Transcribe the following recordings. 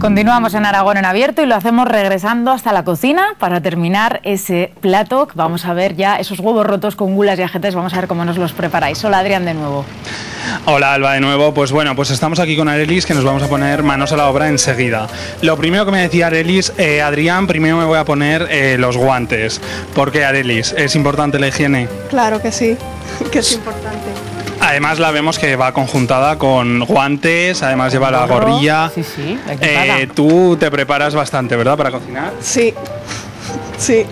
Continuamos en Aragón en Abierto y lo hacemos regresando hasta la cocina para terminar ese plato. Vamos a ver ya esos huevos rotos con gulas y ajetes, vamos a ver cómo nos los preparáis. Hola Adrián de nuevo. Hola Alba de nuevo, pues bueno, pues estamos aquí con Arelis que nos vamos a poner manos a la obra enseguida. Lo primero que me decía Arelis, Adrián, primero me voy a poner los guantes. ¿Por qué, Arelis? ¿Es importante la higiene? Claro que sí, que es importante. Además la vemos que va conjuntada con guantes, además lleva la gorrilla. Sí, sí, equipada. Tú te preparas bastante, ¿verdad, para cocinar? Sí, sí.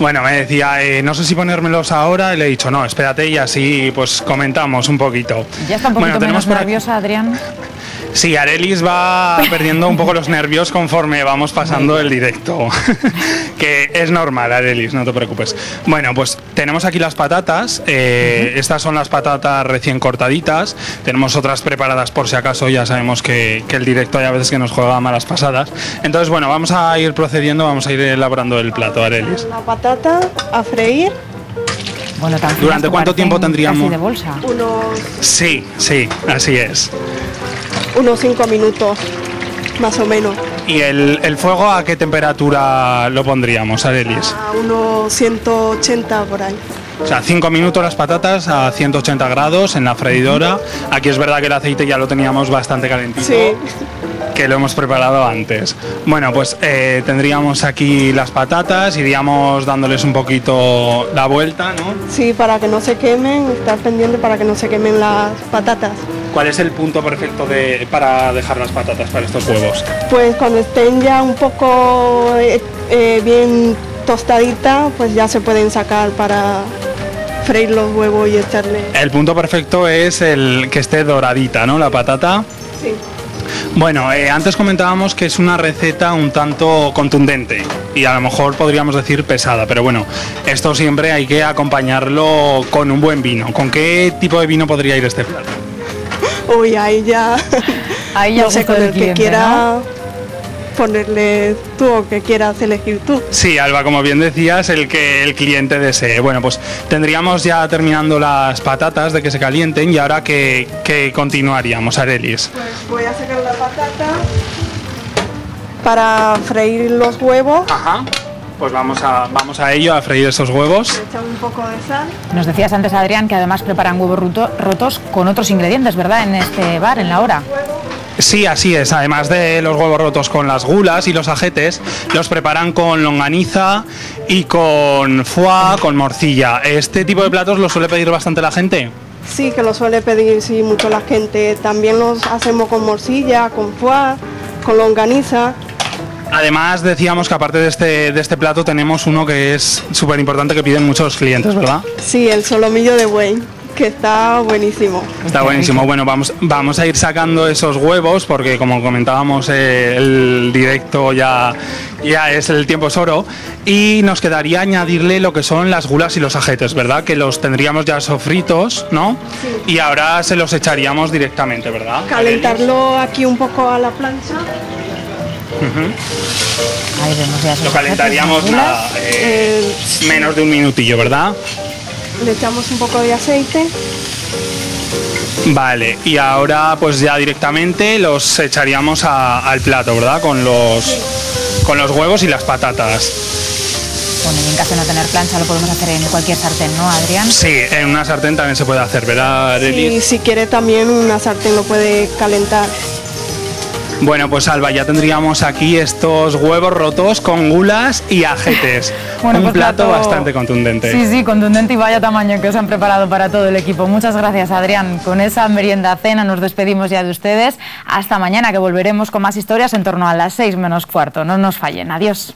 Bueno, me decía, no sé si ponérmelos ahora, y le he dicho, no, espérate y así pues comentamos un poquito. ¿Ya está un poquito menos nerviosa, Adrián? Sí, Arelis va perdiendo un poco los nervios conforme vamos pasando el directo. Que es normal, Arelis, no te preocupes. Bueno, pues tenemos aquí las patatas. Estas son las patatas recién cortaditas. Tenemos otras preparadas por si acaso. Ya sabemos que el directo hay a veces que nos juega malas pasadas. Entonces, bueno, vamos a ir procediendo, vamos a ir elaborando el plato, Arelis. La patata a freír. Bueno, ¿durante cuánto tiempo tendríamos? Casi de bolsa. Sí, así es. Unos 5 minutos, más o menos. ¿Y el fuego a qué temperatura lo pondríamos, Arelis? A unos 180 por ahí. O sea, 5 minutos las patatas a 180 grados en la freidora. Aquí es verdad que el aceite ya lo teníamos bastante calentito. Sí. Que lo hemos preparado antes. Bueno, pues tendríamos aquí las patatas, iríamos dándoles un poquito la vuelta, ¿no? Sí, para que no se quemen, estar pendiente para que no se quemen las patatas. ¿Cuál es el punto perfecto para dejar las patatas para estos huevos? Pues cuando estén ya un poco bien tostaditas, pues ya se pueden sacar para freír los huevos y echarle... El punto perfecto es el que esté doradita, ¿no? La patata. Sí. Bueno, antes comentábamos que es una receta un tanto contundente y a lo mejor podríamos decir pesada, pero bueno, esto siempre hay que acompañarlo con un buen vino. ¿Con qué tipo de vino podría ir este plato? Uy, ahí ya no sé, con el que quiera, ¿no? Ponerle tú o que quieras elegir tú. Sí, Alba, como bien decías, el que el cliente desee. Bueno, pues tendríamos ya terminando las patatas de que se calienten y ahora que continuaríamos, Arelis. Pues voy a sacar la patata para freír los huevos. Ajá. Pues vamos a ello, a freír esos huevos. Echamos un poco de sal. Nos decías antes, Adrián, que además preparan huevos rotos con otros ingredientes, ¿verdad? En este bar, en la hora. Sí, así es. Además de los huevos rotos con las gulas y los ajetes, los preparan con longaniza y con foie, con morcilla. ¿Este tipo de platos los suele pedir bastante la gente? Sí, que lo suele pedir sí, mucho la gente. También los hacemos con morcilla, con foie, con longaniza. Además decíamos que aparte de este plato tenemos uno que es súper importante que piden muchos clientes, ¿verdad? Sí, el solomillo de buey, que está buenísimo. Está buenísimo. Bueno, vamos a ir sacando esos huevos porque como comentábamos el directo ya es el tiempo es oro y nos quedaría añadirle lo que son las gulas y los ajetes, ¿verdad? Que los tendríamos ya sofritos, ¿no? Sí. Y ahora se los echaríamos directamente, ¿verdad? Calentarlo aquí un poco a la plancha. Ahí vemos ya lo calentaríamos menos de un minutillo, ¿verdad? Le echamos un poco de aceite. Vale, y ahora pues ya directamente los echaríamos al plato, ¿verdad? Con los huevos y las patatas. Bueno, y en caso de no tener plancha lo podemos hacer en cualquier sartén, ¿no, Adrián? Sí, en una sartén también se puede hacer, ¿verdad, Arelis? Sí, si quiere también una sartén lo puede calentar. Bueno, pues Alba, ya tendríamos aquí estos huevos rotos con gulas y ajetes. Bueno, un plato bastante contundente. Sí, contundente y vaya tamaño que os han preparado para todo el equipo. Muchas gracias, Adrián. Con esa merienda cena nos despedimos ya de ustedes. Hasta mañana, que volveremos con más historias en torno a las 6 menos cuarto. No nos fallen. Adiós.